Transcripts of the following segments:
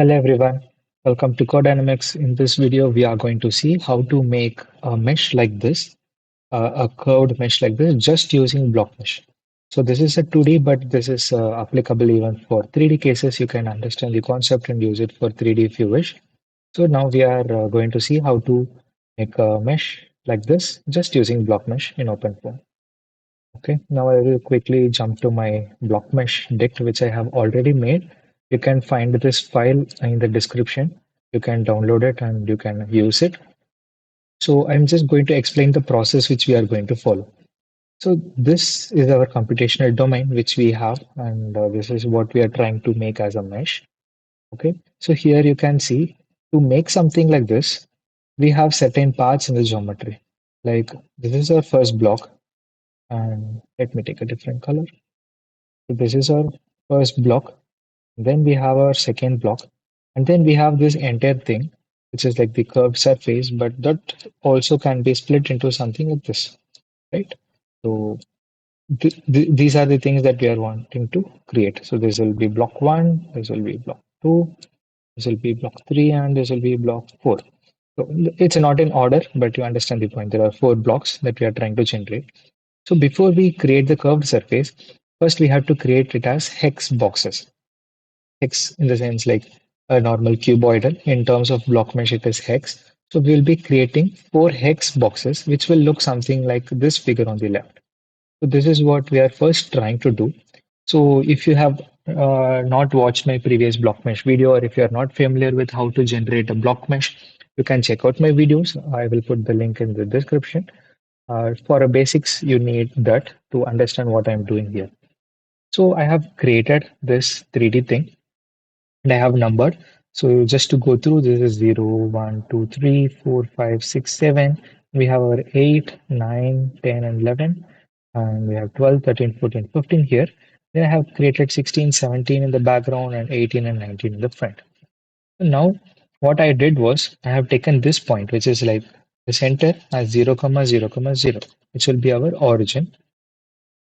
Hello everyone, welcome to Codynamics. In this video, we are going to see how to make a mesh like this, a curved mesh like this, just using blockMesh. So this is a 2D, but this is applicable even for 3D cases. You can understand the concept and use it for 3D if you wish. So now we are going to see how to make a mesh like this, just using blockMesh in OpenFOAM. Okay, now I will quickly jump to my blockMeshDict, which I have already made. You can find this file in the description. You can download it and you can use it. So I'm just going to explain the process which we are going to follow. So this is our computational domain which we have, and this is what we are trying to make as a mesh. Okay, so here you can see to make something like this, we have certain parts in the geometry. Like this is our first block, and let me take a different color. So this is our first block. Then we have our second block. And then we have this entire thing, which is like the curved surface, but that also can be split into something like this, right? So these are the things that we are wanting to create. So this will be block one, this will be block two, this will be block three, and this will be block four. So it's not in order, but you understand the point. There are four blocks that we are trying to generate. So before we create the curved surface, first we have to create it as hex boxes. Hex in the sense like a normal cuboidal. In terms of block mesh, it is hex. So we'll be creating four hex boxes, which will look something like this figure on the left. So this is what we are first trying to do. So if you have not watched my previous block mesh video, or if you are not familiar with how to generate a block mesh, you can check out my videos. I will put the link in the description. For a basics, you need that to understand what I'm doing here. So I have created this 3D thing and I have numbered. So just to go through, this is 0, 1, 2, 3, 4, 5, 6, 7. We have our 8, 9, 10, and 11. And we have 12, 13, 14, 15 here. Then I have created 16, 17 in the background and 18 and 19 in the front. So now what I did was I have taken this point, which is like the center as 0, 0, 0, which will be our origin.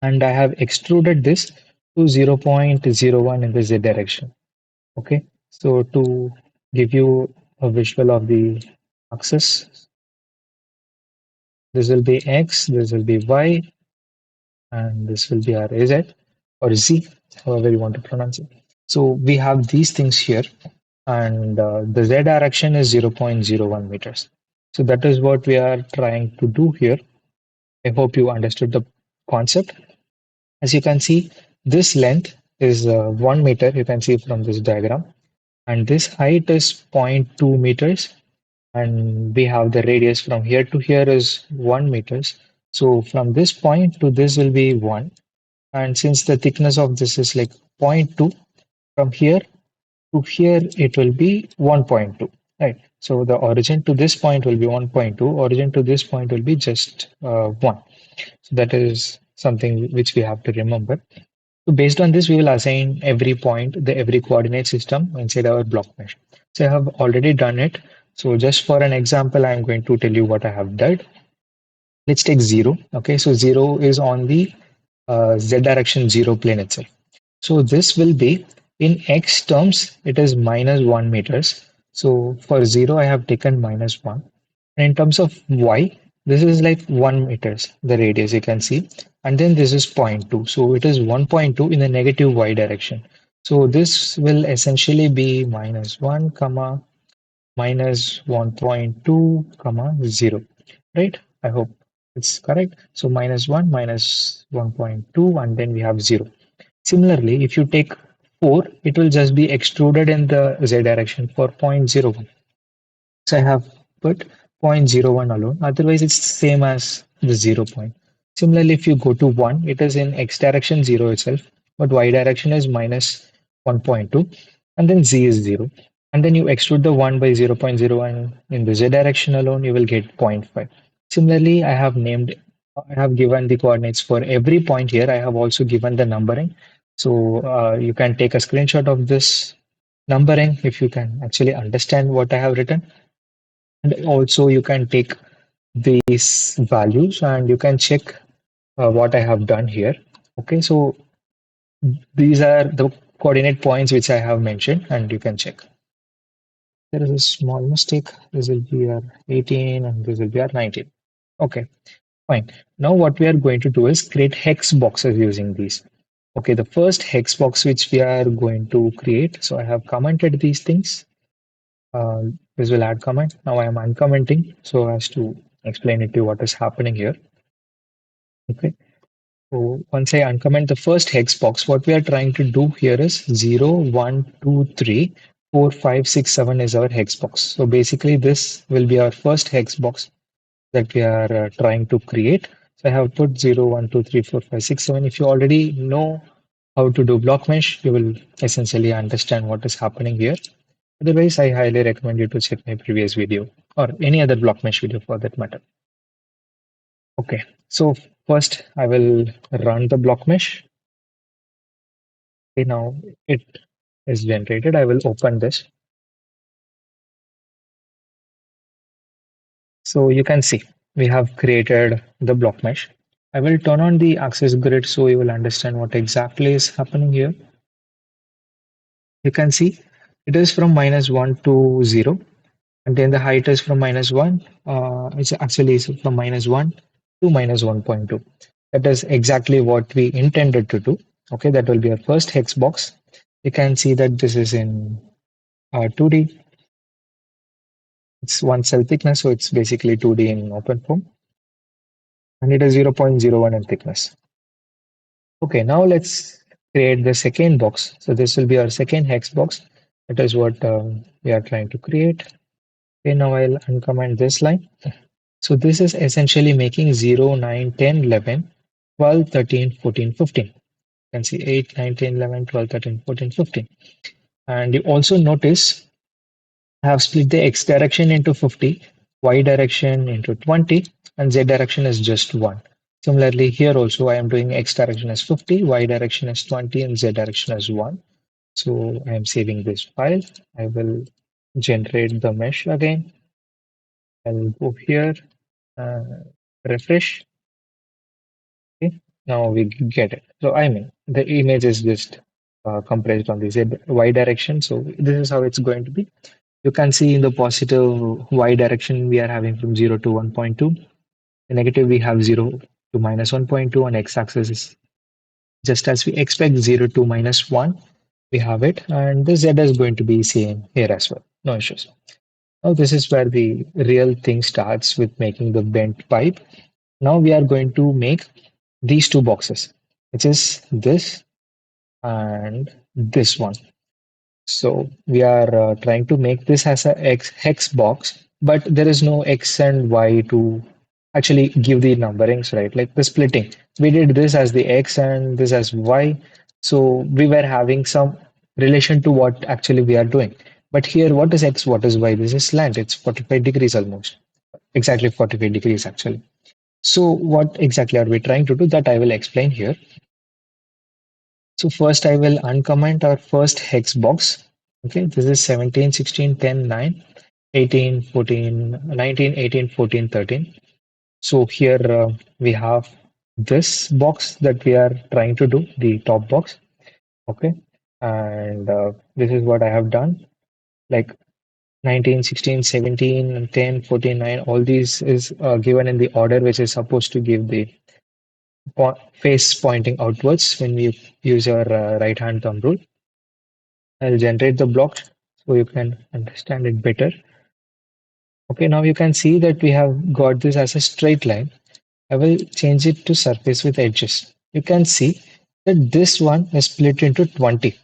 And I have extruded this to 0.01 in the z direction. Okay, so to give you a visual of the axis, this will be x, this will be y, and this will be our z or z, however you want to pronounce it. So we have these things here, and the z direction is 0.01 meters. So that is what we are trying to do here. I hope you understood the concept. As you can see, this length is 1 meter. You can see from this diagram. And this height is zero point 0.2 meters. And we have the radius from here to here is 1 meters. So from this point to this will be 1. And since the thickness of this is like zero point 0.2, from here to here it will be 1.2, right? So the origin to this point will be 1.2, origin to this point will be just 1. So that is something which we have to remember. So based on this, we will assign every point, the every coordinate system inside our block mesh. So I have already done it. So just for an example, I'm going to tell you what I have done. Let's take 0. Okay, so 0 is on the z direction 0 plane itself. So this will be in x terms, it is minus 1 meters. So for 0, I have taken minus 1. And in terms of y, this is like 1 meters, the radius you can see. And then this is 0.2. So it is 1.2 in the negative y direction. So this will essentially be minus 1, comma, minus 1.2, comma, 0. Right? I hope it's correct. So minus 1, minus 1.2, and then we have 0. Similarly, if you take 4, it will just be extruded in the z direction for 0.01. So I have put 0.01 alone. Otherwise, it's same as the 0 point. Similarly, if you go to 1, it is in x direction 0 itself, but y direction is minus 1.2, and then z is 0. And then you extrude the 1 by 0.01 in the z direction alone, you will get zero point 0.5. Similarly, I have given the coordinates for every point here. I have also given the numbering. So you can take a screenshot of this numbering if you can actually understand what I have written. And also you can take these values and you can check what I have done here. Okay, so these are the coordinate points which I have mentioned and you can check. There is a small mistake. This will be our 18 and this will be our 19. Okay, fine. Now what we are going to do is create hex boxes using these. Okay, the first hex box which we are going to create. So I have commented these things. This will add comment. Now I am uncommenting so as to explain it to you what is happening here. Okay. So once I uncomment the first hex box, what we are trying to do here is 0, 1, 2, 3, 4, 5, 6, 7 is our hex box. So basically this will be our first hex box that we are trying to create. So I have put 0, 1, 2, 3, 4, 5, 6, 7. If you already know how to do block mesh, you will essentially understand what is happening here. Otherwise, I highly recommend you to check my previous video or any other block mesh video for that matter. Okay, so first I will run the block mesh. Okay, now it is generated. I will open this. So you can see we have created the block mesh. I will turn on the axis grid so you will understand what exactly is happening here. You can see it is from -1 to 0, and then the height is from -1. It's actually is from -1 to -1.2. That is exactly what we intended to do. Okay, that will be our first hex box. You can see that this is in 2D. It's one cell thickness, so it's basically 2D in OpenFOAM, and it is 0.01 in thickness. Okay, now let's create the second box. So this will be our second hex box. That is what we are trying to create. Okay, now I'll uncomment this line. So this is essentially making 0, 9, 10, 11, 12, 13, 14, 15. You can see 8, 9, 10, 11, 12, 13, 14, 15. And you also notice I have split the x direction into 50, y direction into 20, and z direction is just 1. Similarly, here also I am doing x direction as 50, y direction is 20, and z direction as 1. So I am saving this file. I will generate the mesh again. I'll go here, uh, refresh. Okay, now we get it. So I mean, the image is just compressed on the z y direction. So this is how it's going to be. You can see in the positive y direction we are having from 0 to 1.2. The negative we have 0 to -1.2, and x-axis is just as we expect 0 to -1. We have it, and the z is going to be same here as well. No issues. Now this is where the real thing starts with making the bent pipe. Now we are going to make these two boxes, which is this and this one. So we are trying to make this as a hex box, but there is no x and y to actually give the numberings, right? Like the splitting. We did this as the x and this as y. So we were having some relation to what actually we are doing. But here, what is x, what is y? This is slant. It's 45 degrees almost. Exactly 45 degrees actually. So what exactly are we trying to do? That I will explain here. So first I will uncomment our first hex box. Okay, this is 17, 16, 10, 9, 18, 14, 19, 18, 14, 13. So here we have this box that we are trying to do, the top box. Okay, and this is what I have done. Like 19, 16, 17, 10, 14, 9, all these is given in the order which is supposed to give the face pointing outwards when we use our right hand thumb rule. I'll generate the block so you can understand it better. Okay, now you can see that we have got this as a straight line. I will change it to surface with edges. You can see that this one is split into 20.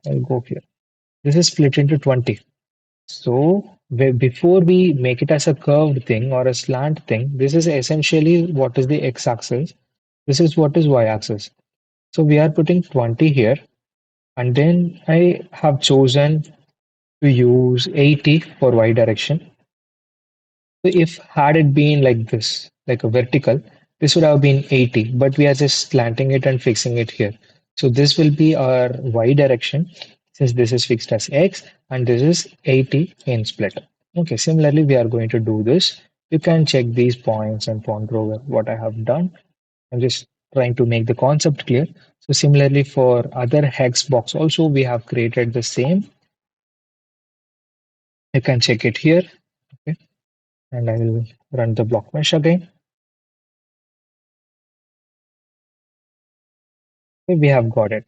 I'll go here. This is split into 20. So before we make it as a curved thing or a slant thing, this is essentially what is the x-axis. This is what is y-axis. So we are putting 20 here, and then I have chosen to use 80 for y direction. So if had it been like this, like a vertical, this would have been 80, but we are just slanting it and fixing it here. So this will be our y direction since this is fixed as x and this is 80 in split. Okay, similarly, we are going to do this. You can check these points and ponder over what I have done. I'm just trying to make the concept clear. So similarly for other hex box also, we have created the same. You can check it here. Okay, and I will run the block mesh again. Okay, we have got it.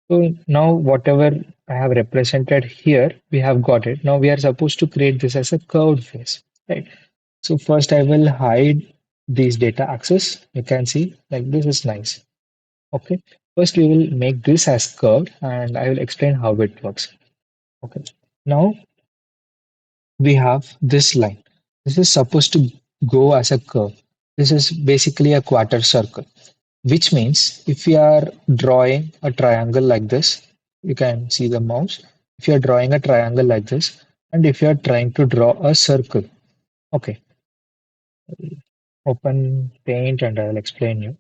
So now whatever I have represented here, we have got it. Now we are supposed to create this as a curved face, right? So first I will hide these data access. You can see like this is nice. Okay. First we will make this as curved and I will explain how it works. Okay. Now we have this line. This is supposed to go as a curve. This is basically a quarter circle, which means if you are drawing a triangle like this, you can see the mouse. If you are drawing a triangle like this, and if you are trying to draw a circle, okay, open paint and I'll explain you.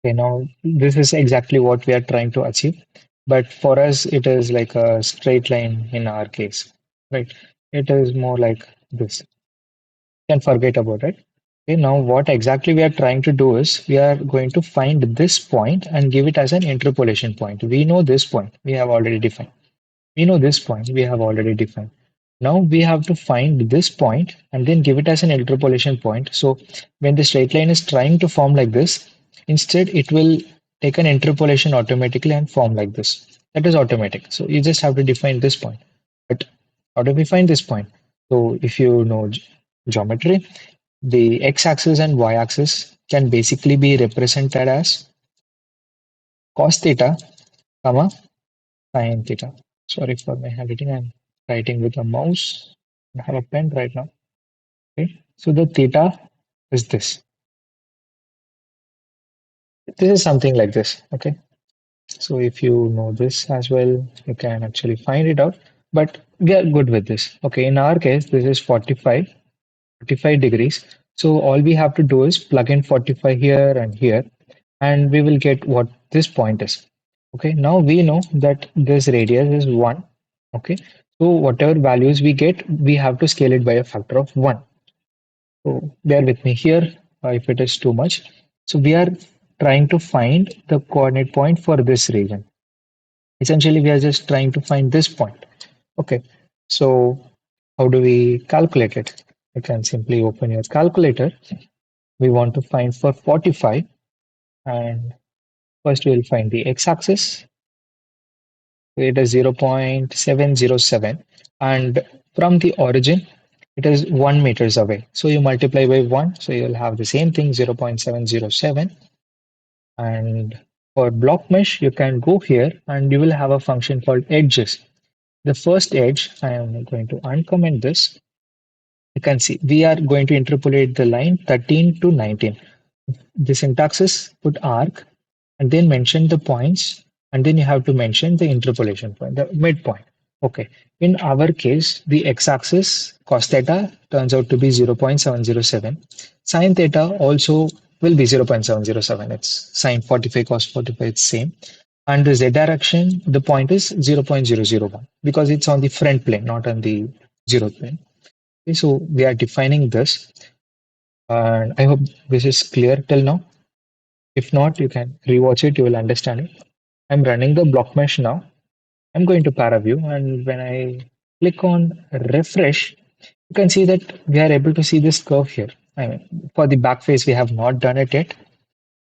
Okay, now this is exactly what we are trying to achieve. But for us, it is like a straight line in our case, right? It is more like this. Can forget about it. Okay, now what exactly we are trying to do is we are going to find this point and give it as an interpolation point. We know this point we have already defined. We know this point we have already defined. Now we have to find this point and then give it as an interpolation point. So when the straight line is trying to form like this, instead it will take an interpolation automatically and form like this. That is automatic. So you just have to define this point. But how do we find this point? So if you know geometry, the x-axis and y-axis can basically be represented as cos theta, comma, sin theta. Sorry for my handwriting. I'm writing with a mouse. I have a pen right now. Okay. So the theta is this. This is something like this. Okay. So if you know this as well, you can actually find it out. But we are good with this. Okay. In our case, this is 45 degrees. So all we have to do is plug in 45 here and here, and we will get what this point is. Okay, now we know that this radius is 1. Okay, so whatever values we get, we have to scale it by a factor of 1. So bear with me here if it is too much. So we are trying to find the coordinate point for this region. Essentially, we are just trying to find this point. Okay, so how do we calculate it? You can simply open your calculator. We want to find for 45, and first we will find the x-axis. It is 0.707, and from the origin it is 1 meters away. So you multiply by 1, so you'll have the same thing, 0.707. And for block mesh, you can go here and you will have a function called edges. The first edge, I am going to uncomment this. You can see we are going to interpolate the line 13 to 19. The syntax is put arc and then mention the points, and then you have to mention the interpolation point, the midpoint. Okay. In our case, the x-axis cos theta turns out to be 0.707. Sin theta also will be 0.707. It's sin 45 cos 45, it's same. And the z direction, the point is 0.001 because it's on the front plane, not on the zero plane. Okay, so we are defining this, and I hope this is clear till now. If not, you can rewatch it, you will understand it. I'm running the block mesh now. I'm going to paraview, and when I click on refresh, you can see that we are able to see this curve here. I mean, for the back face, we have not done it yet.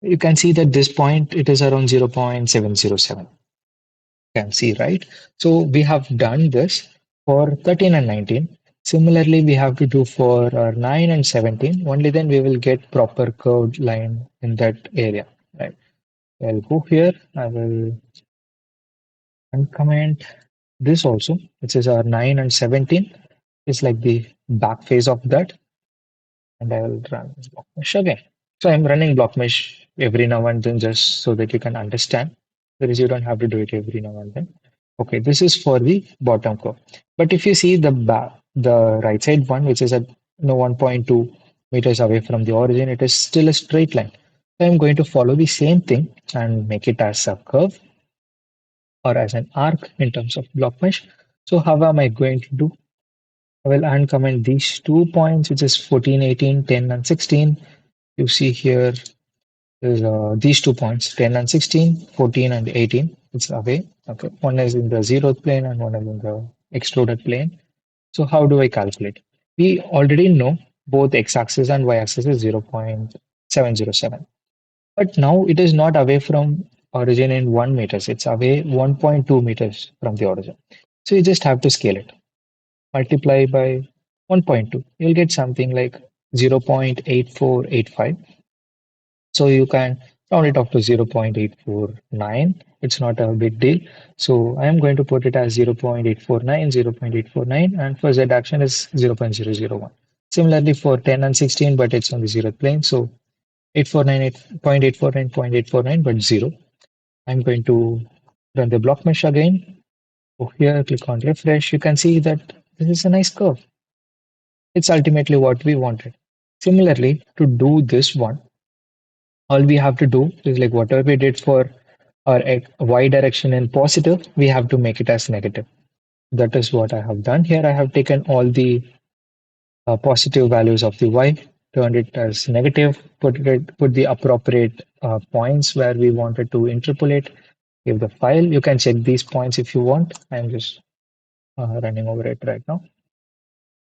You can see that this point, it is around 0.707. You can see, right? So we have done this for 13 and 19. Similarly, we have to do for 9 and 17. Only then we will get proper curved line in that area, right? I'll go here. I will uncomment this also, which is our 9 and 17. It's like the back phase of that. And I will run blockmesh again. So I'm running blockmesh every now and then just so that you can understand. Whereas you don't have to do it every now and then. Okay, this is for the bottom curve. But if you see the right side one, which is at 1.2 meters away from the origin, it is still a straight line. So I'm going to follow the same thing and make it as a curve or as an arc in terms of block mesh. So how am I going to do? I will uncomment these 2 points, which is 14, 18, 10, and 16. You see here is these 2 points, 10 and 16, 14 and 18. It's away. Okay, one is in the zeroth plane and one is in the extruded plane. So how do I calculate? We already know both x-axis and y-axis is 0.707. But now it is not away from origin in 1 meters. It's away 1.2 meters from the origin. So you just have to scale it. Multiply by 1.2. You'll get something like 0.8485. So you can round it off to 0.849. It's not a big deal. So I am going to put it as 0.849, 0.849, and for Z action is 0.001. Similarly for 10 and 16, but it's on the zeroth plane. So 849, 0.849, but 0. I'm going to run the block mesh again. Go here, click on refresh. You can see that this is a nice curve. It's ultimately what we wanted. Similarly, to do this one, all we have to do is like whatever we did for our y direction in positive, we have to make it as negative. That is what I have done here. I have taken all the positive values of the y, turned it as negative, put the appropriate points where we wanted to interpolate. Give the file. You can check these points if you want. I'm just running over it right now.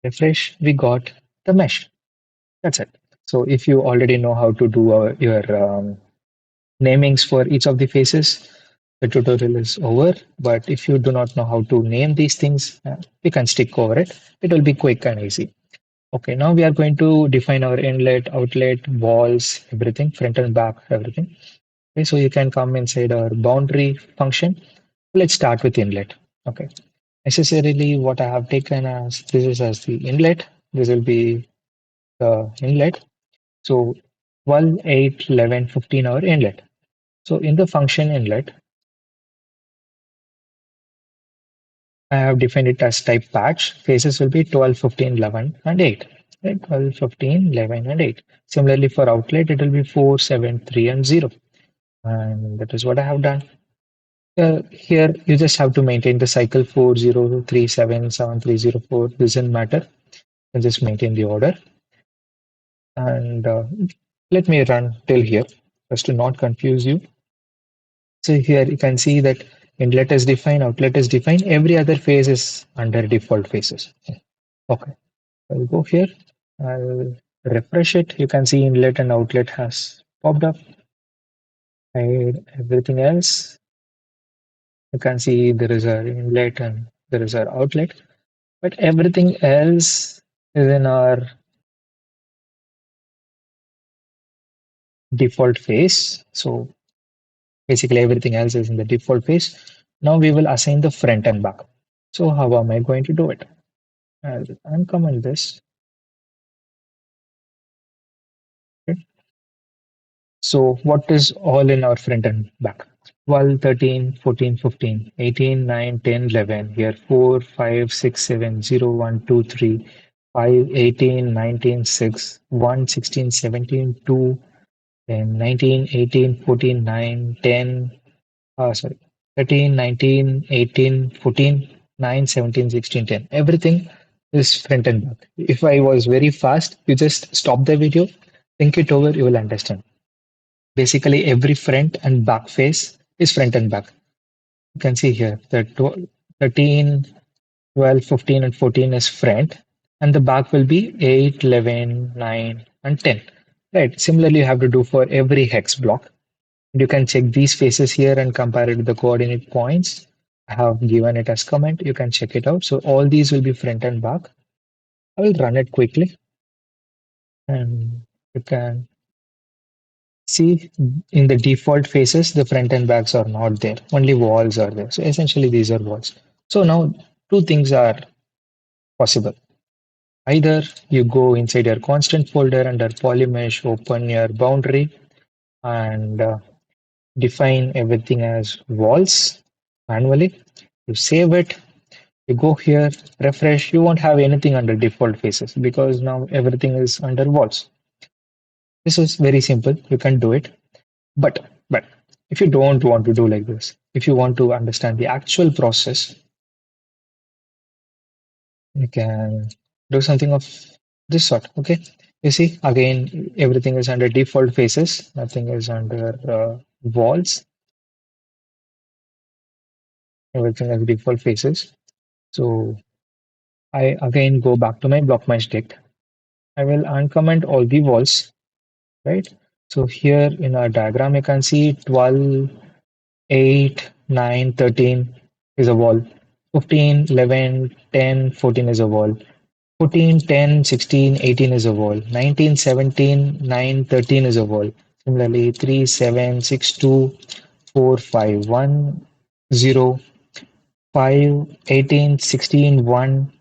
Refresh. We got the mesh. That's it. So if you already know how to do your namings for each of the faces, the tutorial is over. But if you do not know how to name these things, you can stick over it. It will be quick and easy. Okay, now we are going to define our inlet, outlet, walls, everything, front and back, everything. Okay, so you can come inside our boundary function. Let's start with inlet. Okay, necessarily what I have taken as this is as the inlet. This will be the inlet. So 12, 8, 11, 15 our inlet. So in the function inlet, I have defined it as type patch. Faces will be 12, 15, 11, and 8. Right? 12, 15, 11, and 8. Similarly, for outlet, it will be 4, 7, 3, and 0. And that is what I have done. Here, you just have to maintain the cycle 4037, 7304. Doesn't matter. You just maintain the order. And let me run till here, just to not confuse you. So here you can see that inlet is defined, outlet is defined. Every other phase is under default phases. Okay, I'll go here. I'll refresh it. You can see inlet and outlet has popped up. Hide everything else. You can see there is our inlet and there is our outlet, but everything else is in our default phase. So basically everything else is in the default phase. Now we will assign the front and back. So how am I going to do it? I'll uncomment this. Okay. So what is all in our front and back? 12, 13, 14, 15, 18, 9, 10, 11. Here 4, 5, 6, 7, 0, 1, 2, 3, 5, 18, 19, 6, 1, 16, 17, 2, 10, 19, 18, 14, 9, 10, sorry, 13, 19, 18, 14, 9, 17, 16, 10. Everything is front and back. If I was very fast, you just stop the video, think it over, you will understand. Basically, every front and back face is front and back. You can see here that 13, 12, 15, and 14 is front, and the back will be 8, 11, 9, and 10. Right. Similarly, you have to do for every hex block. You can check these faces here and compare it with the coordinate points. I have given it as comment. You can check it out. So all these will be front and back. I will run it quickly, and you can see in the default faces, the front and backs are not there. Only walls are there. So essentially, these are walls. So now two things are possible. Either you go inside your constant folder under polymesh, open your boundary, and define everything as walls manually. You save it, you go here, refresh, you won't have anything under default faces because now everything is under walls. This is very simple. You can do it. But if you don't want to do like this, if you want to understand the actual process, you can do something of this sort. Okay. You see, again, everything is under default faces. Nothing is under walls. Everything has default faces. So I again go back to my blockMeshDict. I will uncomment all the walls, right? So here in our diagram, you can see 12, 8, 9, 13 is a wall. 15, 11, 10, 14 is a wall. 14, 10, 16, 18 is a wall. 19, 17, 9, 13 is a wall. Similarly, 3, 7, 6, 2, 4, 5, 1, 0, 5, 18, 16, 1,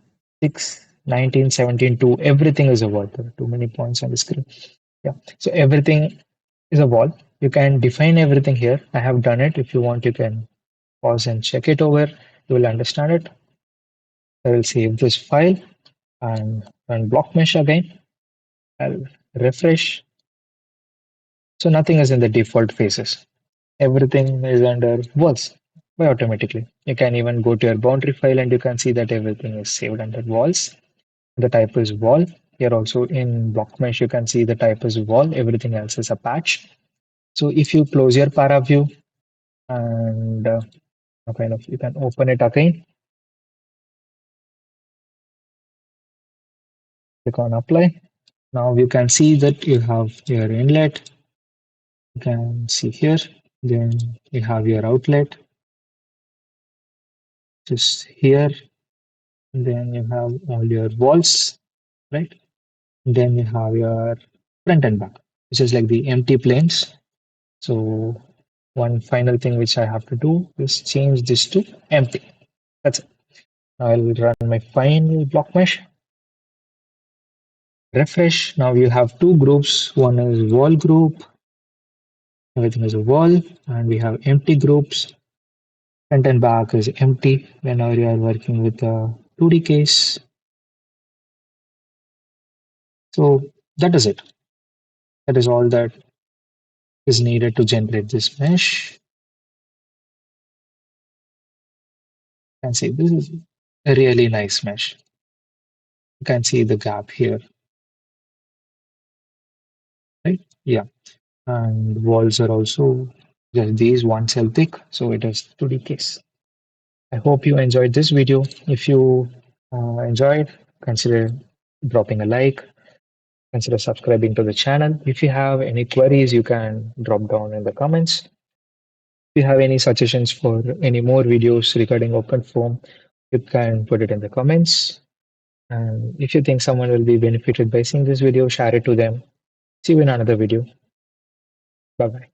6, 19, 17, 2. Everything is a wall. There are too many points on the screen. Yeah. So everything is a wall. You can define everything here. I have done it. If you want, you can pause and check it over. You will understand it. I will save this file and run blockmesh again. I'll refresh. So nothing is in the default phases. Everything is under walls by automatically. You can even go to your boundary file and you can see that everything is saved under walls. The type is wall. Here also in blockmesh, you can see the type is wall. Everything else is a patch. So if you close your para view and kind of you can open it again, click on apply. Now you can see that you have your inlet. You can see here. Then you have your outlet just here. Then you have all your walls, right? Then you have your front and back, which is like the empty planes. So one final thing which I have to do is change this to empty. That's it. I'll run my final block mesh, refresh. Now you have two groups. One is wall group, everything is a wall, and we have empty groups. Front and back is empty whenever you are working with a 2D case. So that is it. That is all that is needed to generate this mesh. You can see this is a really nice mesh. You can see the gap here, right? Yeah. And walls are also just these one cell thick, so it is 2D case. I hope you enjoyed this video. If you enjoyed, consider dropping a like, consider subscribing to the channel. If you have any queries, you can drop down in the comments. If you have any suggestions for any more videos regarding OpenFOAM, you can put it in the comments. And if you think someone will be benefited by seeing this video, share it to them. See you in another video. Bye bye.